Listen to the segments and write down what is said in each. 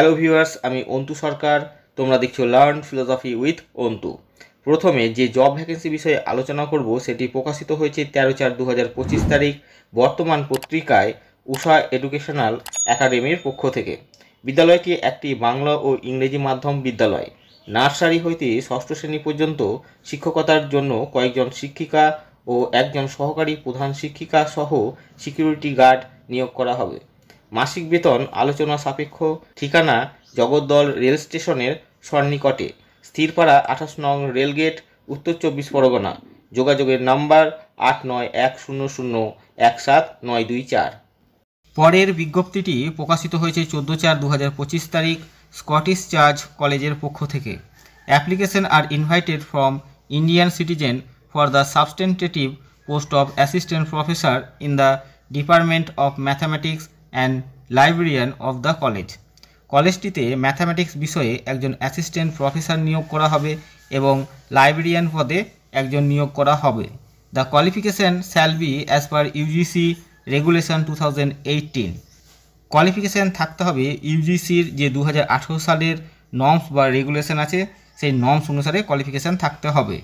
Hello viewers, আমি অন্তু সরকার। তোমরা দেখছো লার্ন ফিলোসফি উইথ অন্তু। প্রথমে যে জব ভ্যাকেন্সি বিষয়ে আলোচনা করব সেটি প্রকাশিত হয়েছে 13/4/2025 তারিখ বর্তমান পত্রিকায় উষা এডুকেশনাল একাডেমির পক্ষ থেকে। বিদ্যালয়টি একটি বাংলা ও ইংরেজি মাধ্যম বিদ্যালয়। নার্সারি হইতে ষষ্ঠ শ্রেণী পর্যন্ত শিক্ষকতার জন্য কয়েকজন শিক্ষিকা ও একজন সহকারী প্রধান শিক্ষিকা সহ সিকিউরিটি গার্ড নিয়োগ করা হবে। মাসিক বেতন আলোচনা সাপেক্ষ। ঠিকানা জগদ্দল রেল স্টেশনের সন্নিকটে, স্থিরপাড়া 28 নং রেলগেট, উত্তর 24 পরগনা। যোগাযোগের নাম্বার 8910017924। পরের বিজ্ঞপ্তিটি প্রকাশিত হয়েছে 14/4/2025 তারিখ স্কটিশ চার্চ কলেজের পক্ষ থেকে। Application are invited from Indian citizen for the substantive post of assistant professor in the department of mathematics and librarian of the college. কলেজটিতে ম্যাথামেটিক্স বিষয়ে একজন অ্যাসিস্ট্যান্ট প্রফেসর নিয়োগ করা হবে এবং লাইব্রেরিয়ান পদে একজন নিয়োগ করা হবে। The qualification shall be as per UGC regulation 2018। Qualification থাকতে হবে ইউজিসির যে 2018 সালের নর্মস বা রেগুলেশন আছে সেই নর্মস অনুসারে কোয়ালিফিকেশান থাকতে হবে।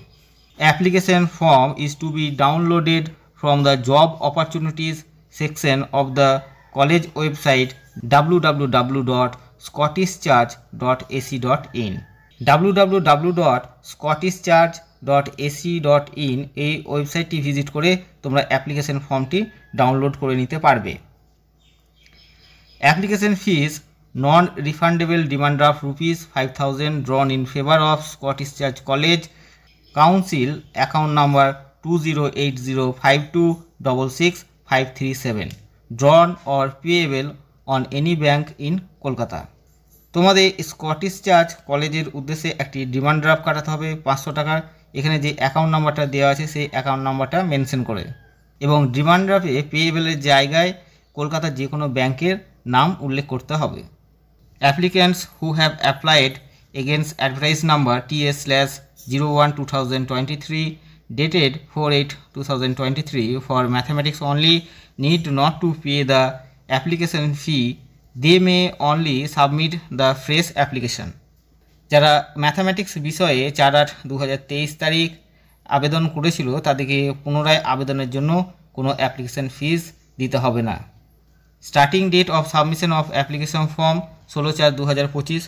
Application form is to be downloaded from the job opportunities section of the college website www.scottishchurch.ac.in। www.scottishchurch.ac.in এই ওয়েবসাইটটি ভিজিট করে তোমরা অ্যাপ্লিকেশন ফর্মটি ডাউনলোড করে নিতে পারবে। Application fees non refundable demand draft ₹5,000 drawn in favor of Scottish Church College Council, account number 208052666537, drawn or payable on any bank in Kolkata. তোমাদের Scottish church কলেজের উদ্দেশ্যে একটি ডিমান্ড ড্রাফট কাটাতে হবে 500 টাকার। এখানে যে অ্যাকাউন্ট নাম্বারটা দেওয়া আছে সেই অ্যাকাউন্ট নাম্বারটা মেনশন করে, এবং ডিমান্ড ড্রাফটে পেয়েবেলের জায়গায় কলকাতার যে কোনো ব্যাংকের নাম উল্লেখ করতে হবে। Applicants who have applied against advertise number TS/01/2023 dated 4/8/2023 for mathematics only need not to pay the application fee. They may only submit the fresh application. যারা ম্যাথামেটিক্স বিষয়ে 4/8/2023 তারিখ আবেদন করেছিল তাদেরকে পুনরায় আবেদনের জন্য কোনো অ্যাপ্লিকেশন ফিস দিতে হবে না। Starting date of submission of application form 16/4/2025।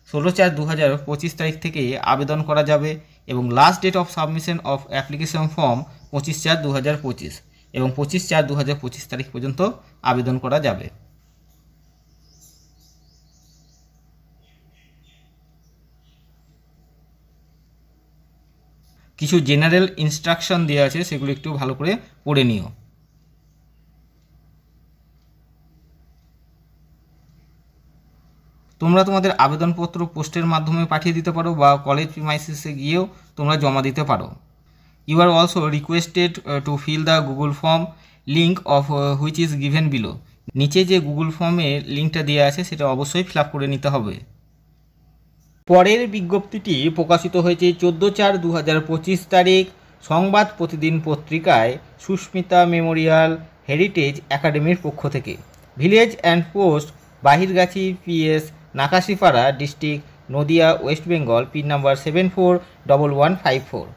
16/4/2025 তারিখ থেকে আবেদন করা যাবে, এবং last date of submission of application form 25/4/2025, এবং 25/4/2025 তারিখ পর্যন্ত আবেদন করা যাবে। কিছু জেনারেল ইনস্ট্রাকশন দেওয়া আছে, সেগুলো একটু ভালো করে পড়ে নিও। তোমরা তোমাদের আবেদনপত্র পোস্টের মাধ্যমে পাঠিয়ে দিতে পারো বা কলেজ প্রিমাইসিসে গিয়েও তোমরা জমা দিতে পারো। You are also requested to fill the Google form link of which is given below. নিচে যে গুগল ফর্মের লিঙ্কটা দেওয়া আছে সেটা অবশ্যই ফিল আপ করে নিতে হবে। পরের বিজ্ঞপ্তিটি প্রকাশিত হয়েছে 14/4/2025 তারিখ সংবাদ প্রতিদিন পত্রিকায় সুস্মিতা মেমোরিয়াল হেরিটেজ একাডেমির পক্ষ থেকে। Village and post Bahirgachhi PS, Nakashipara, district Nadia, West Bengal, pin number 741154।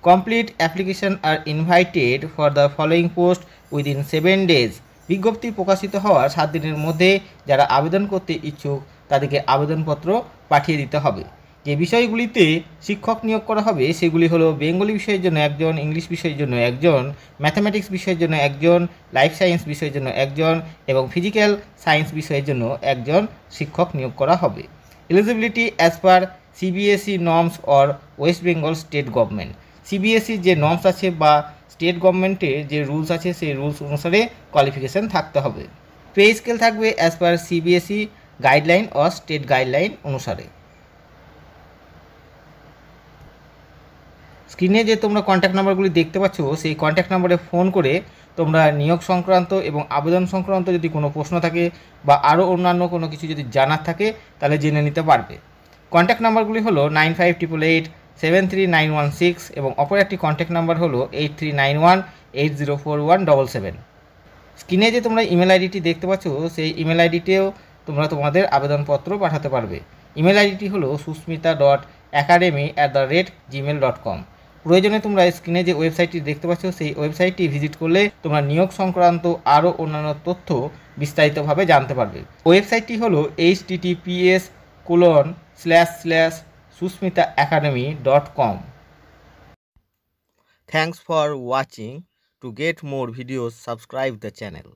Complete application are invited for the following post within 7 days। বিজ্ঞপ্তি প্রকাশিত হওয়ার 7 দিনের মধ্যে যারা আবেদন করতে ইচ্ছুক তাদেরকে আবেদনপত্র পাঠিয়ে দিতে হবে। যে বিষয়গুলিতে শিক্ষক নিয়োগ করা হবে সেগুলি হলো বেঙ্গলি বিষয়ের জন্য একজন, ইংলিশ বিষয়ের জন্য একজন, ম্যাথামেটিক্স বিষয়ের জন্য একজন, লাইফ সায়েন্স বিষয়ের জন্য একজন এবং ফিজিক্যাল সায়েন্স বিষয়ের জন্য একজন শিক্ষক নিয়োগ করা হবে। Eligibility as per CBSE norms or West Bengal state government. CBSE যে নর্মস আছে বা স্টেট গভর্নমেন্টের যে রুলস আছে সেই রুলস অনুসারে কোয়ালিফিকেশান থাকতে হবে। পে স্কেল থাকবে অ্যাজ পার CBSE গাইডলাইন ও স্টেট গাইডলাইন অনুসারে। স্ক্রিনে যে তোমরা কন্ট্যাক্ট নাম্বারগুলি দেখতে পাচ্ছ সেই কন্ট্যাক্ট নাম্বারে ফোন করে তোমরা নিয়োগ সংক্রান্ত এবং আবেদন সংক্রান্ত যদি কোনো প্রশ্ন থাকে বা আরও অন্যান্য কোনো কিছু যদি জানার থাকে তাহলে জেনে নিতে পারবে। কন্ট্যাক্ট নাম্বারগুলি হলো 9588873916 এবং অপর একটি কন্ট্যাক্ট নাম্বার হলো 8391804177। স্ক্রিনে যে তোমরা ইমেল আইডিটি দেখতে পাচ্ছ সেই ইমেল আইডিতেও তোমরা তোমাদের আবেদনপত্র পাঠাতে পারবে। ইমেল আইডিটি হলো susmita.academy@gmail.com। প্রয়োজনে তোমরা স্ক্রিনে যে ওয়েবসাইটটি দেখতে পাচ্ছ সেই ওয়েবসাইটটি ভিজিট করলে তোমরা নিয়োগ সংক্রান্ত আরও অন্যান্য তথ্য বিস্তারিতভাবে জানতে পারবে। ওয়েবসাইটটি হলো https://susmitaacademy.com। Thanks for watching. To get more videos, subscribe the channel.